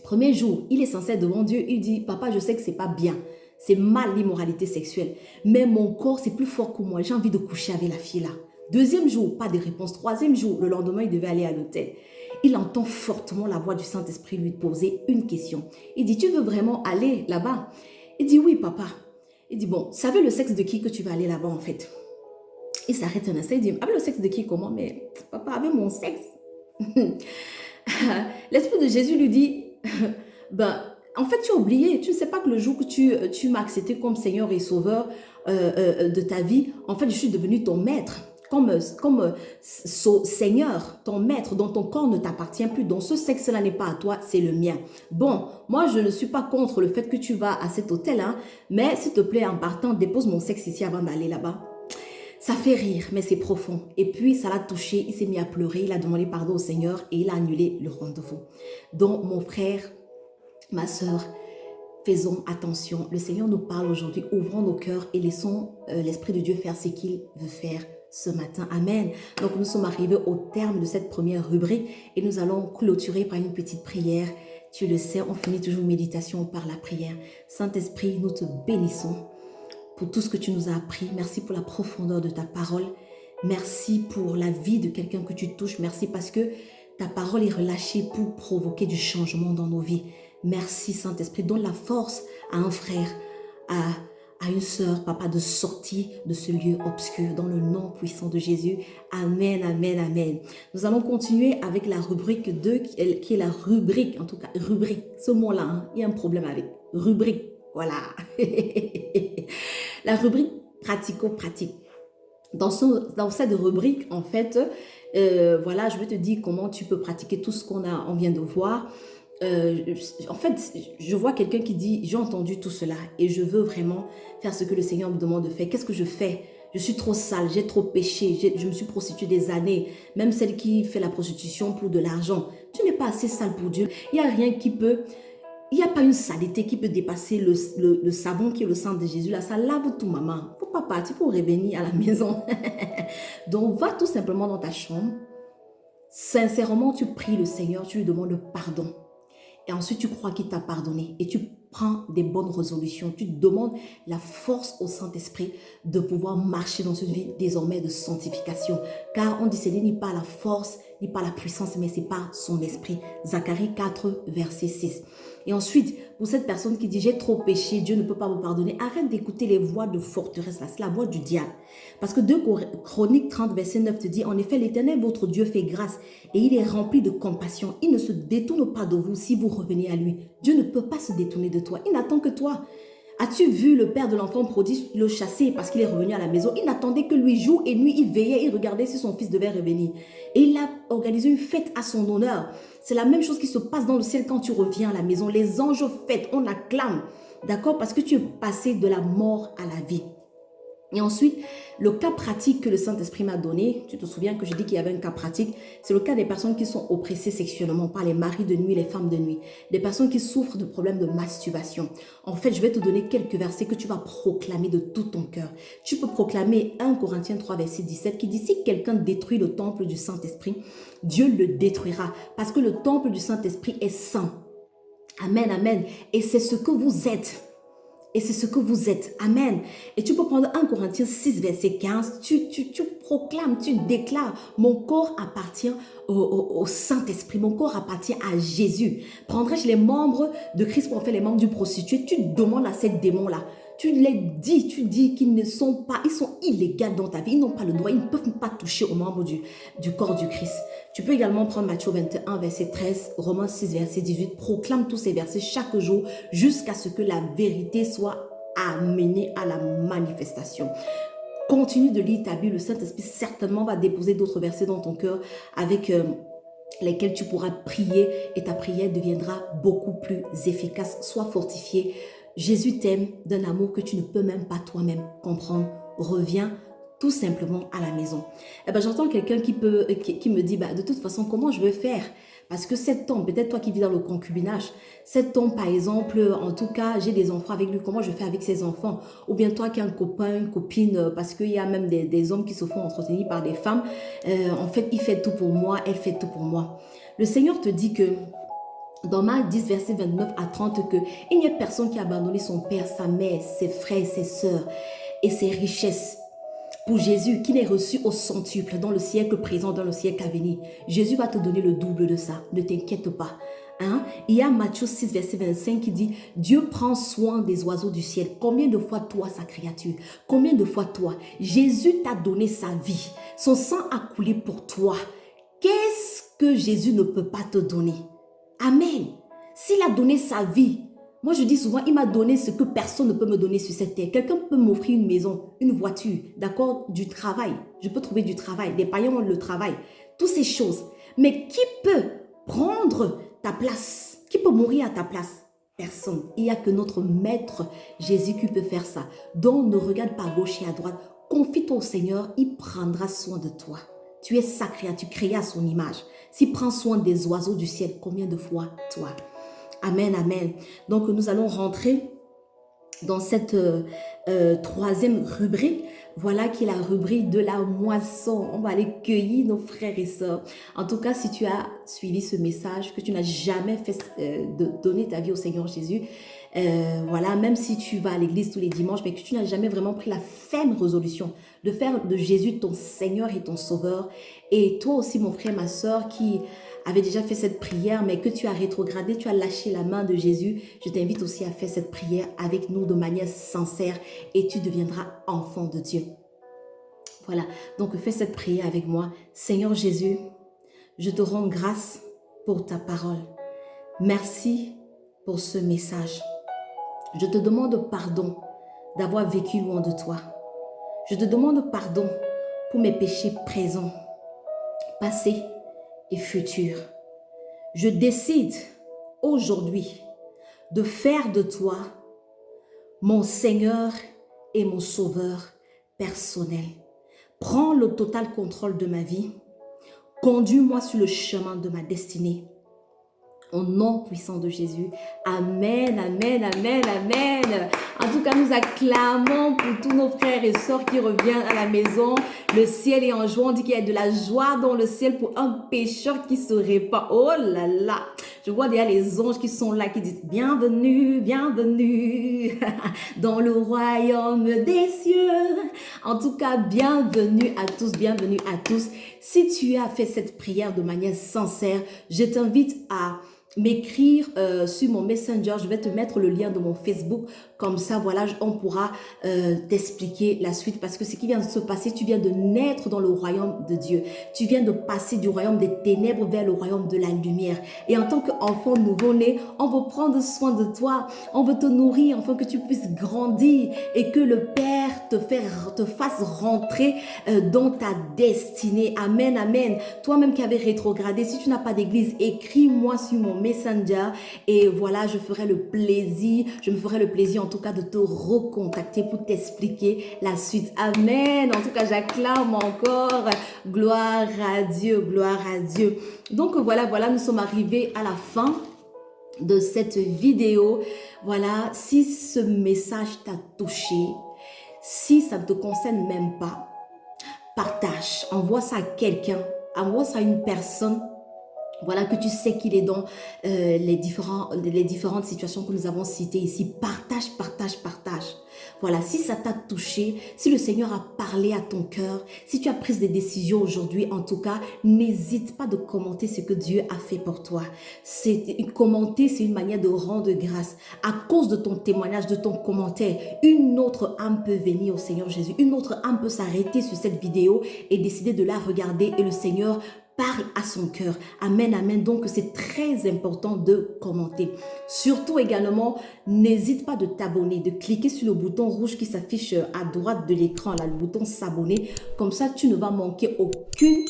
Premier jour, il est sincère devant Dieu. Il dit, papa, je sais que c'est pas bien. C'est mal l'immoralité sexuelle. Mais mon corps, c'est plus fort que moi. J'ai envie de coucher avec la fille là. Deuxième jour, pas de réponse. Troisième jour, le lendemain, il devait aller à l'hôtel. Il entend fortement la voix du Saint-Esprit lui poser une question. Il dit, tu veux vraiment aller là-bas? Il dit, oui, papa. Il dit, bon, savez le sexe de qui que tu vas aller là-bas en fait? Il s'arrête un instant, il dit, avec le sexe de qui, comment? Mais papa, avec mon sexe. L'Esprit de Jésus lui dit, en fait, tu as oublié. Tu ne sais pas que le jour que tu m'as accepté comme Seigneur et Sauveur de ta vie, en fait, je suis devenu ton maître. Seigneur, ton maître, dont ton corps ne t'appartient plus, dont ce sexe-là n'est pas à toi, c'est le mien. Bon, moi, je ne suis pas contre le fait que tu vas à cet hôtel, hein, mais s'il te plaît, en partant, dépose mon sexe ici avant d'aller là-bas. Ça fait rire, mais c'est profond. Et puis, ça l'a touché, il s'est mis à pleurer, il a demandé pardon au Seigneur et il a annulé le rendez-vous. Donc, mon frère, ma soeur, faisons attention. Le Seigneur nous parle aujourd'hui, ouvrons nos cœurs et laissons l'Esprit de Dieu faire ce qu'il veut faire ce matin. Amen. Donc, nous sommes arrivés au terme de cette première rubrique et nous allons clôturer par une petite prière. Tu le sais, on finit toujours une méditation par la prière. Saint-Esprit, nous te bénissons pour tout ce que tu nous as appris. Merci pour la profondeur de ta parole. Merci pour la vie de quelqu'un que tu touches. Merci parce que ta parole est relâchée pour provoquer du changement dans nos vies. Merci Saint-Esprit. Donne la force à un frère, à une sœur, papa, de sortir de ce lieu obscur dans le nom puissant de Jésus. Amen, amen, amen. Nous allons continuer avec la rubrique 2 qui est la rubrique, en tout cas, rubrique. Ce mot-là, hein, il y a un problème avec rubrique. Voilà. La rubrique pratico-pratique. Dans cette rubrique, en fait, voilà, je vais te dire comment tu peux pratiquer tout ce on vient de voir. En fait, je vois quelqu'un qui dit, j'ai entendu tout cela et je veux vraiment faire ce que le Seigneur me demande de faire. Qu'est-ce que je fais? Je suis trop sale, j'ai trop péché, je me suis prostituée des années, même celle qui fait la prostitution pour de l'argent. Tu n'es pas assez sale pour Dieu. Il n'y a rien qui peut... Il n'y a pas une saleté qui peut dépasser le savon qui est le sang de Jésus. Là, ça lave tout, maman. Il ne faut pas partir, il faut revenir à la maison. Donc, va tout simplement dans ta chambre. Sincèrement, tu pries le Seigneur, tu lui demandes pardon. Et ensuite, tu crois qu'il t'a pardonné. Et tu prends des bonnes résolutions. Tu demandes la force au Saint-Esprit de pouvoir marcher dans cette vie désormais de sanctification. Car on dit, ce n'est ni pas la force, ni pas la puissance, mais c'est par son esprit. Zacharie 4, verset 6. Et ensuite, pour cette personne qui dit, j'ai trop péché, Dieu ne peut pas me pardonner, arrête d'écouter les voix de forteresse, là, c'est la voix du diable. Parce que 2 Chroniques 30, verset 9 te dit, en effet, l'Éternel, votre Dieu, fait grâce et il est rempli de compassion. Il ne se détourne pas de vous si vous revenez à lui. Dieu ne peut pas se détourner de toi. Il n'attend que toi. As-tu vu le père de l'enfant prodigue le chasser parce qu'il est revenu à la maison? Il n'attendait que lui, jour et nuit, il veillait, il regardait si son fils devait revenir. Et il a organisé une fête à son honneur. C'est la même chose qui se passe dans le ciel quand tu reviens à la maison. Les anges fêtent, on acclame, d'accord? Parce que tu es passé de la mort à la vie. Et ensuite, le cas pratique que le Saint-Esprit m'a donné, tu te souviens que je dis qu'il y avait un cas pratique, c'est le cas des personnes qui sont oppressées sexuellement par les maris de nuit, les femmes de nuit, des personnes qui souffrent de problèmes de masturbation. En fait, je vais te donner quelques versets que tu vas proclamer de tout ton cœur. Tu peux proclamer 1 Corinthiens 3, verset 17 qui dit, si quelqu'un détruit le temple du Saint-Esprit, Dieu le détruira parce que le temple du Saint-Esprit est saint. Amen, amen. Et c'est ce que vous êtes. Et c'est ce que vous êtes. Amen. Et tu peux prendre 1 Corinthiens 6, verset 15. Tu proclames, tu déclares, mon corps appartient au Saint-Esprit. Mon corps appartient à Jésus. Prendrais-je les membres de Christ pour en faire les membres du prostitué? Tu demandes à ces démons-là. Tu dis qu'ils ne sont pas, ils sont illégaux dans ta vie. Ils n'ont pas le droit, ils ne peuvent pas toucher aux membres du corps du Christ. Tu peux également prendre Matthieu 21, verset 13, Romains 6, verset 18. Proclame tous ces versets chaque jour jusqu'à ce que la vérité soit amenée à la manifestation. Continue de lire ta Bible. Le Saint-Esprit certainement va déposer d'autres versets dans ton cœur avec lesquels tu pourras prier et ta prière deviendra beaucoup plus efficace. Sois fortifié. Jésus t'aime d'un amour que tu ne peux même pas toi-même comprendre. Reviens tout simplement à la maison. Eh ben, j'entends quelqu'un qui me dit, de toute façon, comment je vais faire? Parce que cet homme, peut-être toi qui vis dans le concubinage, cet homme, par exemple, en tout cas, j'ai des enfants avec lui, comment je fais avec ses enfants? Ou bien toi qui as un copain, une copine, parce qu'il y a même des hommes qui se font entretenir par des femmes. En fait, il fait tout pour moi, elle fait tout pour moi. Le Seigneur te dit que dans Marc 10, verset 29 à 30, il n'y a personne qui a abandonné son père, sa mère, ses frères, ses sœurs et ses richesses pour Jésus, qui n'est reçu au centuple dans le siècle présent, dans le siècle à venir. Jésus va te donner le double de ça. Ne t'inquiète pas. Hein? Il y a Matthieu 6, verset 25 qui dit, Dieu prend soin des oiseaux du ciel. Combien de fois toi, sa créature? Combien de fois toi? Jésus t'a donné sa vie. Son sang a coulé pour toi. Qu'est-ce que Jésus ne peut pas te donner? Amen. S'il a donné sa vie Moi, je dis souvent, il m'a donné ce que personne ne peut me donner sur cette terre. Quelqu'un peut m'offrir une maison, une voiture, d'accord, du travail. Je peux trouver du travail. Des païens ont le travail. Toutes ces choses. Mais qui peut prendre ta place? Qui peut mourir à ta place? Personne. Il n'y a que notre Maître Jésus qui peut faire ça. Donc, ne regarde pas à gauche et à droite. Confie-toi au Seigneur, il prendra soin de toi. Tu es sacré, tu créé à son image. S'il prend soin des oiseaux du ciel, combien de fois toi? Amen, amen. Donc, nous allons rentrer dans cette troisième rubrique, voilà qui est la rubrique de la moisson. On va aller cueillir nos frères et sœurs. En tout cas, si tu as suivi ce message, que tu n'as jamais fait donner ta vie au Seigneur Jésus, voilà, même si tu vas à l'église tous les dimanches, mais que tu n'as jamais vraiment pris la ferme résolution de faire de Jésus ton Seigneur et ton Sauveur, et toi aussi, mon frère, ma sœur, qui avait déjà fait cette prière, mais que tu as rétrogradé, tu as lâché la main de Jésus, je t'invite aussi à faire cette prière avec nous de manière sincère et tu deviendras enfant de Dieu. Voilà, donc fais cette prière avec moi. Seigneur Jésus, je te rends grâce pour ta parole. Merci pour ce message. Je te demande pardon d'avoir vécu loin de toi. Je te demande pardon pour mes péchés présents, passés et futurs. Je décide aujourd'hui de faire de toi mon Seigneur et mon Sauveur personnel. Prends le total contrôle de ma vie. Conduis-moi sur le chemin de ma destinée. Au nom puissant de Jésus. Amen, amen, amen, amen. En tout cas, nous acclamons pour tous nos frères et sœurs qui reviennent à la maison. Le ciel est en joie. On dit qu'il y a de la joie dans le ciel pour un pécheur qui se répand. Oh là là. Je vois déjà les anges qui sont là, qui disent bienvenue, bienvenue dans le royaume des cieux. En tout cas, bienvenue à tous, bienvenue à tous. Si tu as fait cette prière de manière sincère, je t'invite à m'écrire sur mon Messenger. Je vais te mettre le lien de mon Facebook. Comme ça, voilà, on pourra t'expliquer la suite. Parce que ce qui vient de se passer, tu viens de naître dans le royaume de Dieu. Tu viens de passer du royaume des ténèbres vers le royaume de la lumière. Et en tant qu'enfant nouveau-né, on veut prendre soin de toi. On veut te nourrir afin que tu puisses grandir et que le Père te fasse rentrer dans ta destinée. Amen, amen. Toi-même qui avais rétrogradé, si tu n'as pas d'église, écris-moi sur mon Messenger et voilà, je me ferai le plaisir en tout cas de te recontacter pour t'expliquer la suite. Amen. En tout cas, j'acclame encore. Gloire à Dieu, gloire à Dieu. Donc voilà, nous sommes arrivés à la fin de cette vidéo. Voilà, si ce message t'a touché, si ça ne te concerne même pas, partage, envoie ça à quelqu'un, envoie ça à une personne. Voilà, que tu sais qu'il est dans les différentes situations que nous avons citées ici. Partage, partage, partage. Voilà, si ça t'a touché, si le Seigneur a parlé à ton cœur, si tu as pris des décisions aujourd'hui, en tout cas, n'hésite pas de commenter ce que Dieu a fait pour toi. Commenter, c'est une manière de rendre grâce. À cause de ton témoignage, de ton commentaire, une autre âme peut venir au Seigneur Jésus. Une autre âme peut s'arrêter sur cette vidéo et décider de la regarder et le Seigneur parle à son cœur. Amen, amen. Donc, c'est très important de commenter. Surtout également, n'hésite pas de t'abonner, de cliquer sur le bouton rouge qui s'affiche à droite de l'écran, là, le bouton s'abonner. Comme ça, tu ne vas manquer aucune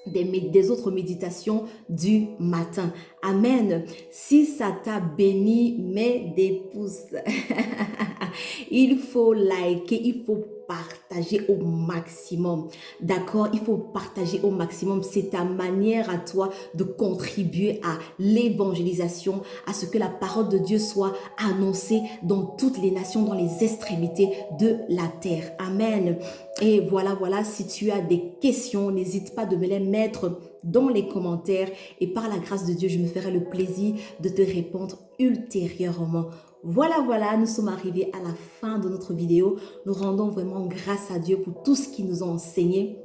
des autres méditations du matin. Amen. Si ça t'a béni, mets des pouces. Il faut liker, il faut partager au maximum. D'accord? Il faut partager au maximum. C'est ta manière à toi de contribuer à l'évangélisation, à ce que la parole de Dieu soit annoncée dans toutes les nations, dans les extrémités de la terre. Amen. Et voilà, si tu as des questions, n'hésite pas de me les mettre dans les commentaires et par la grâce de Dieu, je me ferai le plaisir de te répondre ultérieurement. Voilà, nous sommes arrivés à la fin de notre vidéo. Nous rendons vraiment grâce à Dieu pour tout ce qu'il nous a enseigné.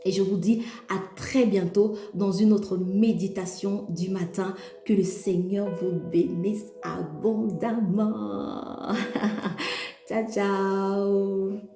Et je vous dis à très bientôt dans une autre méditation du matin. Que le Seigneur vous bénisse abondamment. Ciao, ciao.